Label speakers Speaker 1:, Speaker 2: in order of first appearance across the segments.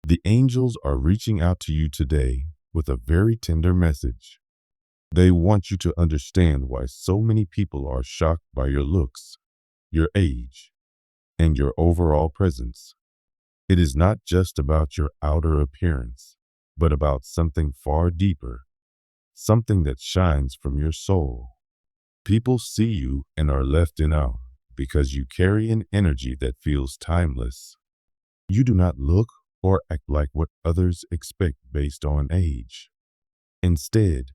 Speaker 1: The angels are reaching out to you today with a very tender message. They want you to understand why so many people are shocked by your looks, your age, and your overall presence. It is not just about your outer appearance, but about something far deeper, something that shines from your soul. People see you and are left in awe because you carry an energy that feels timeless. You do not look or act like what others expect based on age. Instead,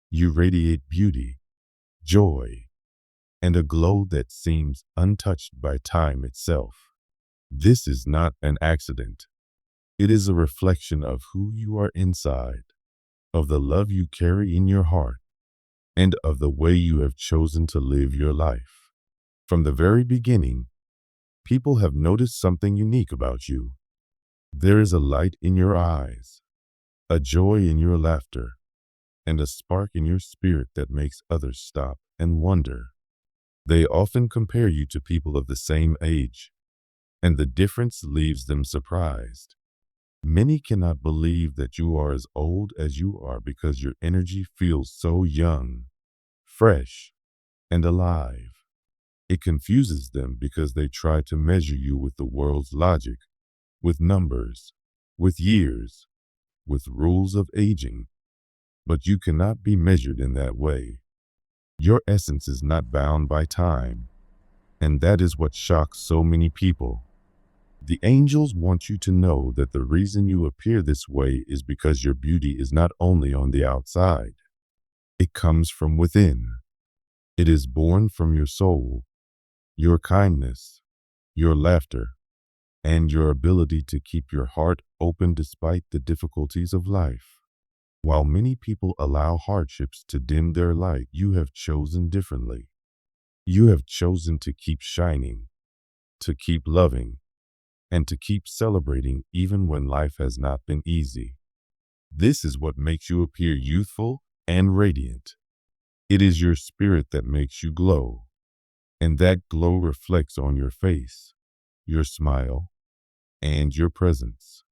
Speaker 1: you radiate beauty, joy, and a glow that seems untouched by time itself. This is not an accident. It is a reflection of who you are inside, of the love you carry in your heart, and of the way you have chosen to live your life. From the very beginning, people have noticed something unique about you. There is a light in your eyes, a joy in your laughter, and a spark in your spirit that makes others stop and wonder. They often compare you to people of the same age, and the difference leaves them surprised. Many cannot believe that you are as old as you are because your energy feels so young, fresh, and alive. It confuses them because they try to measure you with the world's logic, with numbers, with years, with rules of aging. But you cannot be measured in that way. Your essence is not bound by time, and that is what shocks so many people. The angels want you to know that the reason you appear this way is because your beauty is not only on the outside. It comes from within. It is born from your soul, your kindness, your laughter, and your ability to keep your heart open despite the difficulties of life. While many people allow hardships to dim their light, you have chosen differently. You have chosen to keep shining, to keep loving, and to keep celebrating even when life has not been easy. This is what makes you appear youthful and radiant. It is your spirit that makes you glow, and that glow reflects on your face, your smile, and your presence.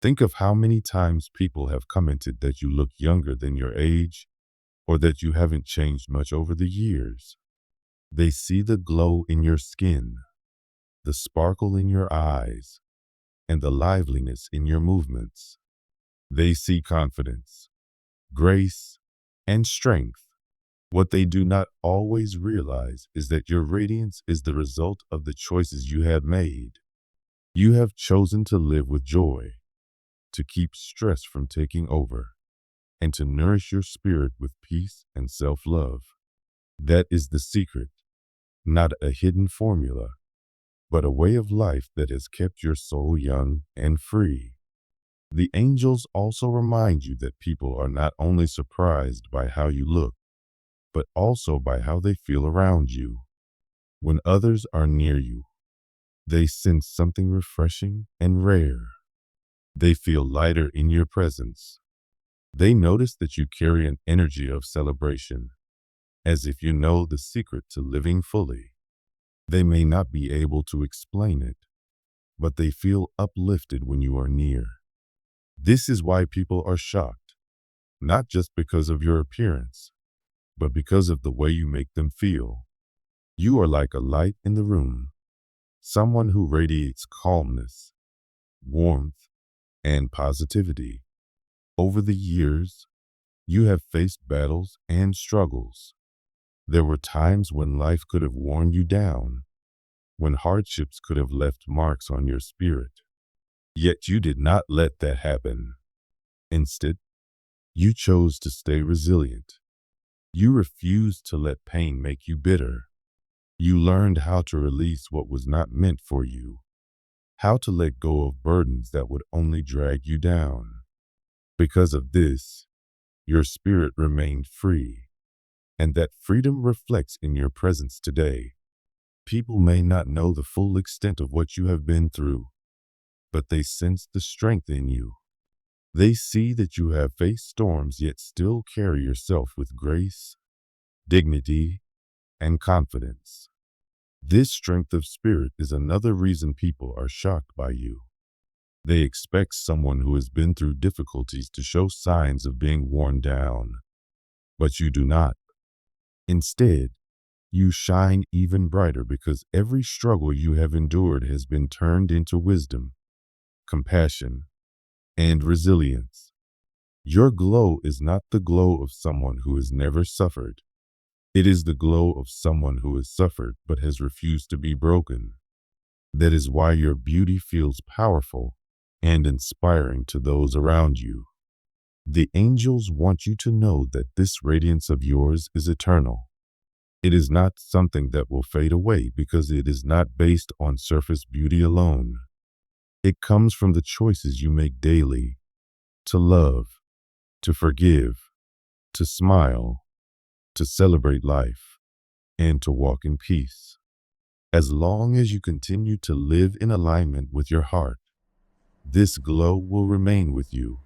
Speaker 1: Think of how many times people have commented that you look younger than your age, or that you haven't changed much over the years. They see the glow in your skin, the sparkle in your eyes, and the liveliness in your movements. They see confidence, grace, and strength. What they do not always realize is that your radiance is the result of the choices you have made. You have chosen to live with joy, to keep stress from taking over, and to nourish your spirit with peace and self-love. That is the secret, not a hidden formula, but a way of life that has kept your soul young and free. The angels also remind you that people are not only surprised by how you look, but also by how they feel around you. When others are near you, they sense something refreshing and rare. They feel lighter in your presence. They notice that you carry an energy of celebration, as if you know the secret to living fully. They may not be able to explain it, but they feel uplifted when you are near. This is why people are shocked, not just because of your appearance, but because of the way you make them feel. You are like a light in the room, someone who radiates calmness, warmth, and positivity. Over the years, you have faced battles and struggles. There were times when life could have worn you down, when hardships could have left marks on your spirit. Yet you did not let that happen. Instead, you chose to stay resilient. You refused to let pain make you bitter. You learned how to release what was not meant for you, how to let go of burdens that would only drag you down. Because of this, your spirit remained free, and that freedom reflects in your presence today. People may not know the full extent of what you have been through, but they sense the strength in you. They see that you have faced storms yet still carry yourself with grace, dignity, and confidence. This strength of spirit is another reason people are shocked by you. They expect someone who has been through difficulties to show signs of being worn down, but you do not. Instead, you shine even brighter because every struggle you have endured has been turned into wisdom, compassion, and resilience. Your glow is not the glow of someone who has never suffered. It is the glow of someone who has suffered but has refused to be broken. That is why your beauty feels powerful and inspiring to those around you. The angels want you to know that this radiance of yours is eternal. It is not something that will fade away because it is not based on surface beauty alone. It comes from the choices you make daily to love, to forgive, to smile, to celebrate life, and to walk in peace. As long as you continue to live in alignment with your heart, this glow will remain with you.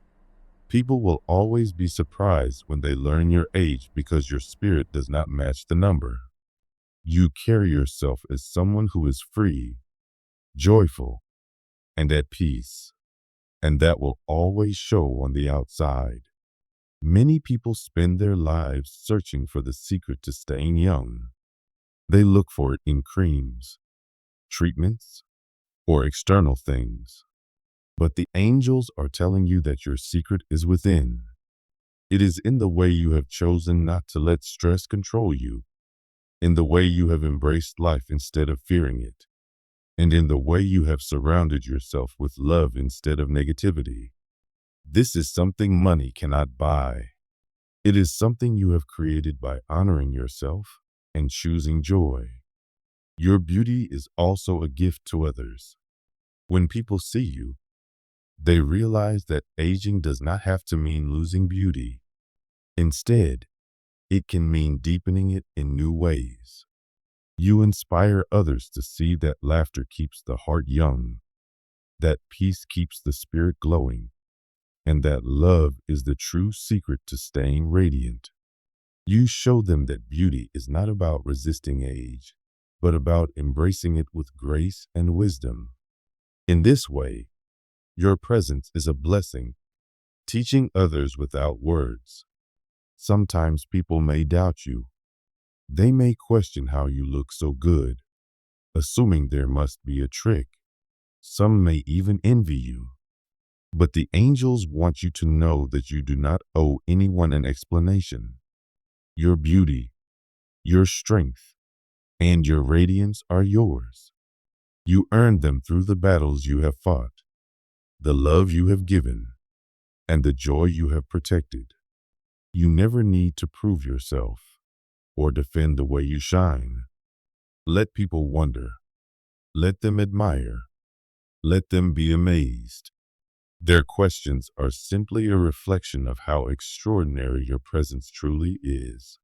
Speaker 1: People will always be surprised when they learn your age because your spirit does not match the number. You carry yourself as someone who is free, joyful, and at peace, and that will always show on the outside. Many people spend their lives searching for the secret to staying young. They look for it in creams, treatments, or external things. But the angels are telling you that your secret is within. It is in the way you have chosen not to let stress control you, in the way you have embraced life instead of fearing it, and in the way you have surrounded yourself with love instead of negativity. This is something money cannot buy. It is something you have created by honoring yourself and choosing joy. Your beauty is also a gift to others. When people see you, they realize that aging does not have to mean losing beauty. Instead, it can mean deepening it in new ways. You inspire others to see that laughter keeps the heart young, that peace keeps the spirit glowing, and that love is the true secret to staying radiant. You show them that beauty is not about resisting age, but about embracing it with grace and wisdom. In this way, your presence is a blessing, teaching others without words. Sometimes people may doubt you. They may question how you look so good, assuming there must be a trick. Some may even envy you. But the angels want you to know that you do not owe anyone an explanation. Your beauty, your strength, and your radiance are yours. You earned them through the battles you have fought, the love you have given, and the joy you have protected. You never need to prove yourself or defend the way you shine. Let people wonder. Let them admire. Let them be amazed. Their questions are simply a reflection of how extraordinary your presence truly is.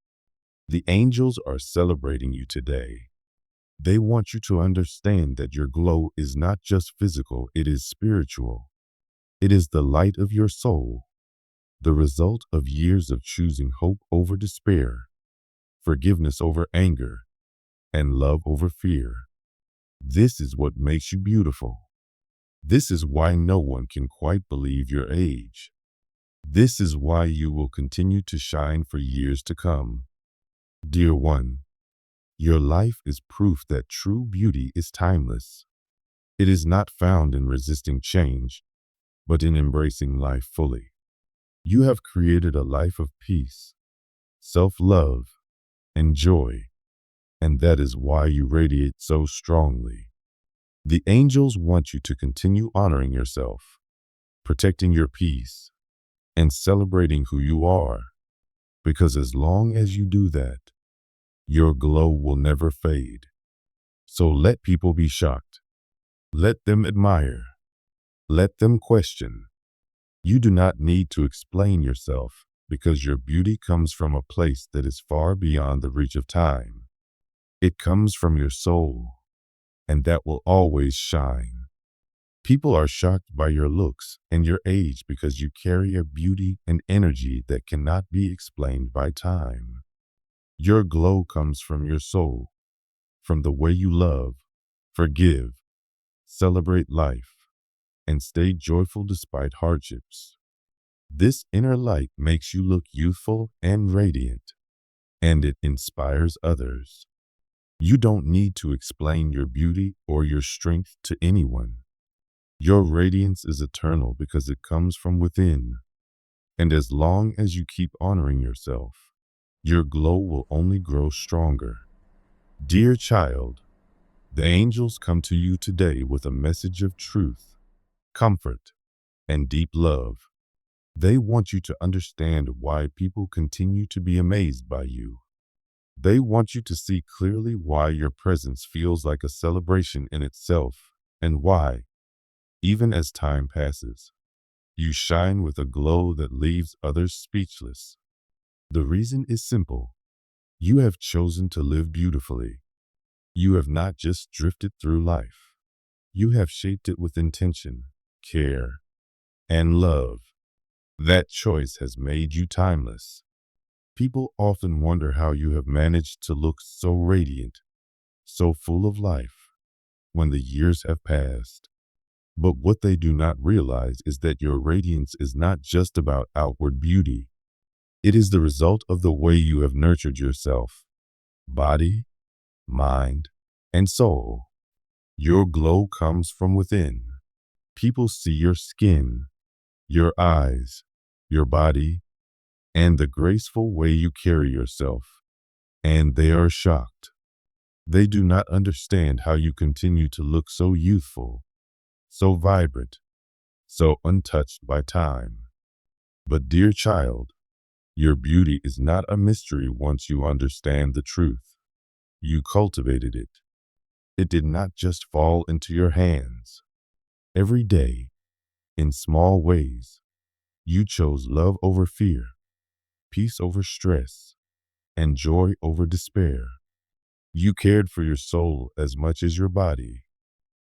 Speaker 1: The angels are celebrating you today. They want you to understand that your glow is not just physical, it is spiritual. It is the light of your soul, the result of years of choosing hope over despair, forgiveness over anger, and love over fear. This is what makes you beautiful. This is why no one can quite believe your age. This is why you will continue to shine for years to come. Dear one, your life is proof that true beauty is timeless. It is not found in resisting change, but in embracing life fully. You have created a life of peace, self-love, and joy, and that is why you radiate so strongly. The angels want you to continue honoring yourself, protecting your peace, and celebrating who you are, because as long as you do that, your glow will never fade. So let people be shocked. Let them admire. Let them question. You do not need to explain yourself because your beauty comes from a place that is far beyond the reach of time. It comes from your soul, and that will always shine. People are shocked by your looks and your age because you carry a beauty and energy that cannot be explained by time. Your glow comes from your soul, from the way you love, forgive, celebrate life, and stay joyful despite hardships. This inner light makes you look youthful and radiant, and it inspires others. You don't need to explain your beauty or your strength to anyone. Your radiance is eternal because it comes from within. And as long as you keep honoring yourself, your glow will only grow stronger. Dear child, the angels come to you today with a message of truth, comfort, and deep love. They want you to understand why people continue to be amazed by you. They want you to see clearly why your presence feels like a celebration in itself, and why, even as time passes, you shine with a glow that leaves others speechless. The reason is simple. You have chosen to live beautifully. You have not just drifted through life. You have shaped it with intention, care, and love. That choice has made you timeless. People often wonder how you have managed to look so radiant, so full of life, when the years have passed. But what they do not realize is that your radiance is not just about outward beauty. It is the result of the way you have nurtured yourself, body, mind, and soul. Your glow comes from within. People see your skin, your eyes, your body, and the graceful way you carry yourself, and they are shocked. They do not understand how you continue to look so youthful, so vibrant, so untouched by time. But dear child, your beauty is not a mystery once you understand the truth. You cultivated it. It did not just fall into your hands. Every day, in small ways, you chose love over fear, peace over stress, and joy over despair. You cared for your soul as much as your body.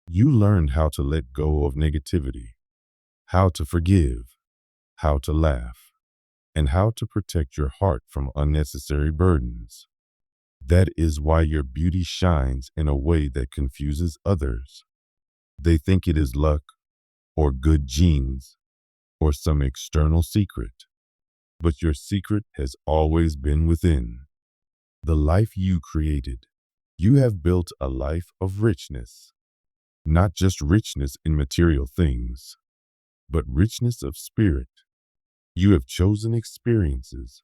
Speaker 1: You learned how to let go of negativity, how to forgive, how to laugh, and how to protect your heart from unnecessary burdens. That is why your beauty shines in a way that confuses others. They think it is luck, or good genes, or some external secret. But your secret has always been within. The life you created. You have built a life of richness. Not just richness in material things, but richness of spirit. You have chosen experiences,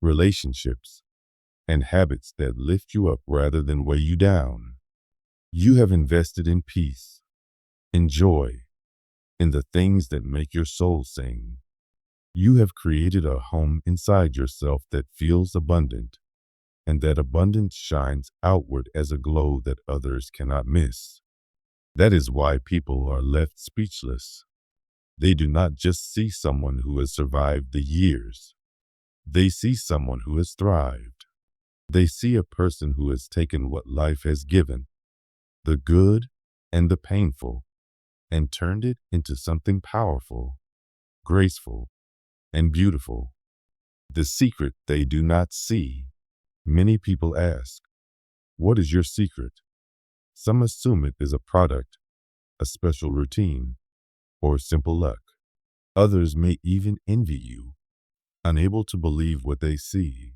Speaker 1: relationships, and habits that lift you up rather than weigh you down. You have invested in peace, in joy, in the things that make your soul sing. You have created a home inside yourself that feels abundant, and that abundance shines outward as a glow that others cannot miss. That is why people are left speechless. They do not just see someone who has survived the years. They see someone who has thrived. They see a person who has taken what life has given, the good and the painful, and turned it into something powerful, graceful, and beautiful. The secret they do not see. Many people ask, "What is your secret?" Some assume it is a product, a special routine, or simple luck. Others may even envy you, unable to believe what they see.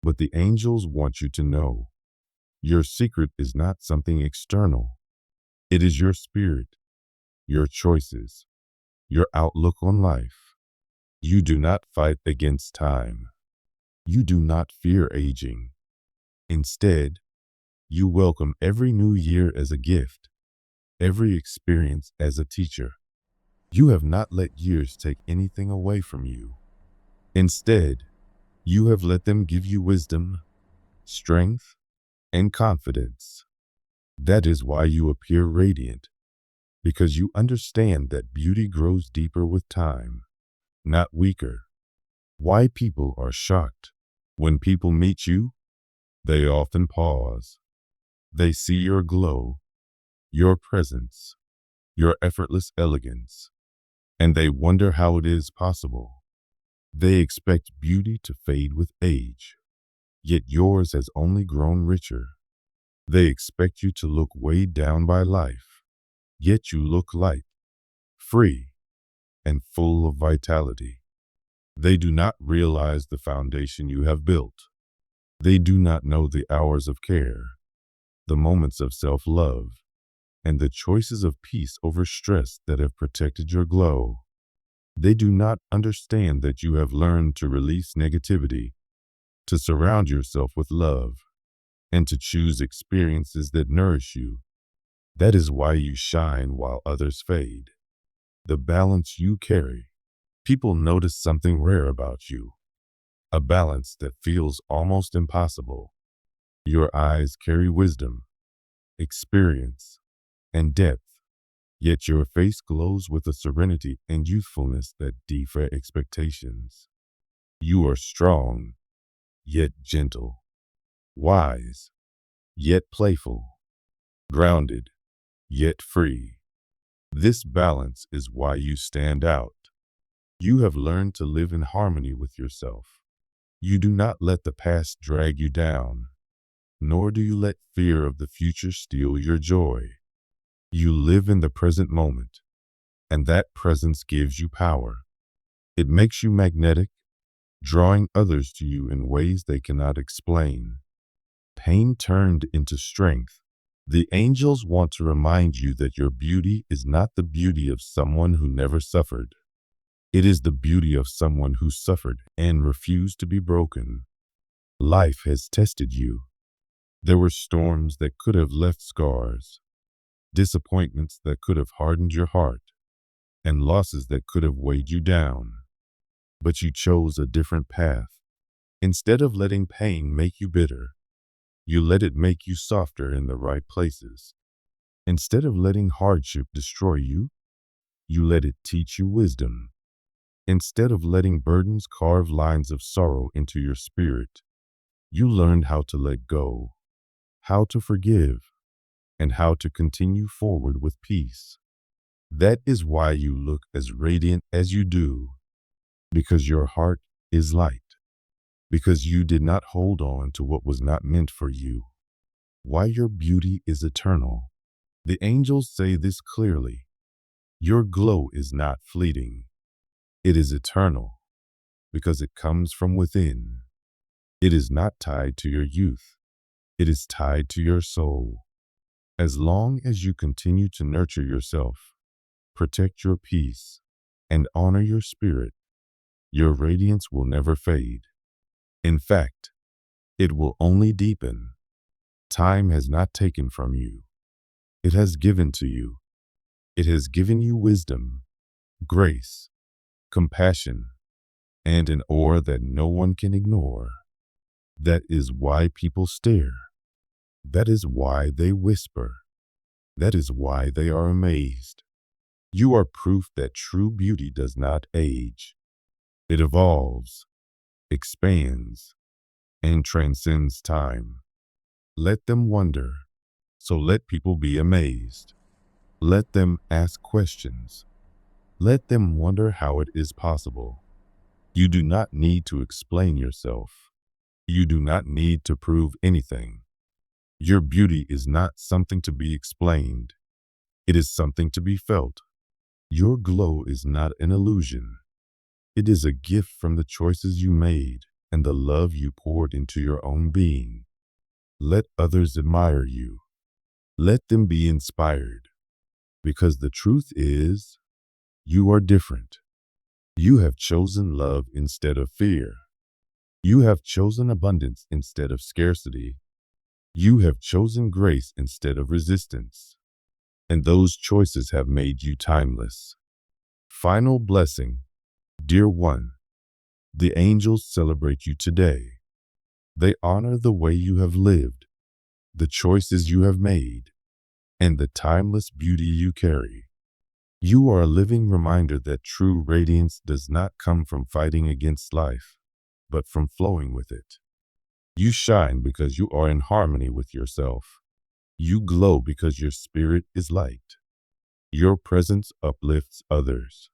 Speaker 1: But the angels want you to know, your secret is not something external. It is your spirit, your choices, your outlook on life. You do not fight against time. You do not fear aging. Instead, you welcome every new year as a gift, every experience as a teacher. You have not let years take anything away from you. Instead, you have let them give you wisdom, strength, and confidence. That is why you appear radiant, because you understand that beauty grows deeper with time, not weaker. Why people are shocked. When people meet you, they often pause. They see your glow, your presence, your effortless elegance, and they wonder how it is possible. They expect beauty to fade with age, yet yours has only grown richer. They expect you to look weighed down by life, yet you look light, free, and full of vitality. They do not realize the foundation you have built. They do not know the hours of care, the moments of self-love, and the choices of peace over stress that have protected your glow. They do not understand that you have learned to release negativity, to surround yourself with love, and to choose experiences that nourish you. That is why you shine while others fade. The balance you carry. People notice something rare about you, a balance that feels almost impossible. Your eyes carry wisdom, experience, and depth, yet your face glows with a serenity and youthfulness that defy expectations. You are strong, yet gentle, wise, yet playful, grounded, yet free. This balance is why you stand out. You have learned to live in harmony with yourself. You do not let the past drag you down, nor do you let fear of the future steal your joy. You live in the present moment, and that presence gives you power. It makes you magnetic, drawing others to you in ways they cannot explain. Pain turned into strength. The angels want to remind you that your beauty is not the beauty of someone who never suffered. It is the beauty of someone who suffered and refused to be broken. Life has tested you. There were storms that could have left scars, disappointments that could have hardened your heart, and losses that could have weighed you down. But you chose a different path. Instead of letting pain make you bitter, you let it make you softer in the right places. Instead of letting hardship destroy you, you let it teach you wisdom. Instead of letting burdens carve lines of sorrow into your spirit, you learned how to let go, how to forgive, and how to continue forward with peace. That is why you look as radiant as you do, because your heart is light, because you did not hold on to what was not meant for you. Why your beauty is eternal. The angels say this clearly. Your glow is not fleeting. It is eternal, because it comes from within. It is not tied to your youth. It is tied to your soul. As long as you continue to nurture yourself, protect your peace, and honor your spirit, your radiance will never fade. In fact, it will only deepen. Time has not taken from you. It has given to you. It has given you wisdom, grace, compassion, and an aura that no one can ignore. That is why people stare. That is why they whisper. That is why they are amazed. You are proof that true beauty does not age. It evolves, expands, and transcends time. Let them wonder, so let people be amazed. Let them ask questions. Let them wonder how it is possible. You do not need to explain yourself. You do not need to prove anything. Your beauty is not something to be explained. It is something to be felt. Your glow is not an illusion. It is a gift from the choices you made and the love you poured into your own being. Let others admire you. Let them be inspired. Because the truth is, you are different. You have chosen love instead of fear. You have chosen abundance instead of scarcity. You have chosen grace instead of resistance. And those choices have made you timeless. Final blessing. Dear one, the angels celebrate you today. They honor the way you have lived, the choices you have made, and the timeless beauty you carry. You are a living reminder that true radiance does not come from fighting against life, but from flowing with it. You shine because you are in harmony with yourself. You glow because your spirit is light. Your presence uplifts others.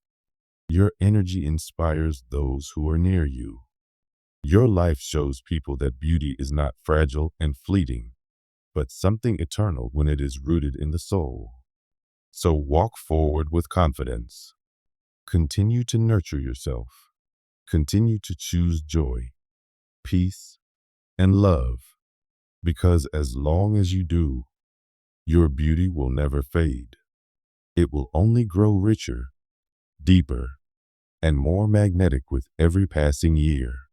Speaker 1: Your energy inspires those who are near you. Your life shows people that beauty is not fragile and fleeting, but something eternal when it is rooted in the soul. So walk forward with confidence. Continue to nurture yourself. Continue to choose joy, peace, and love, because as long as you do, your beauty will never fade. It will only grow richer, deeper, and more magnetic with every passing year.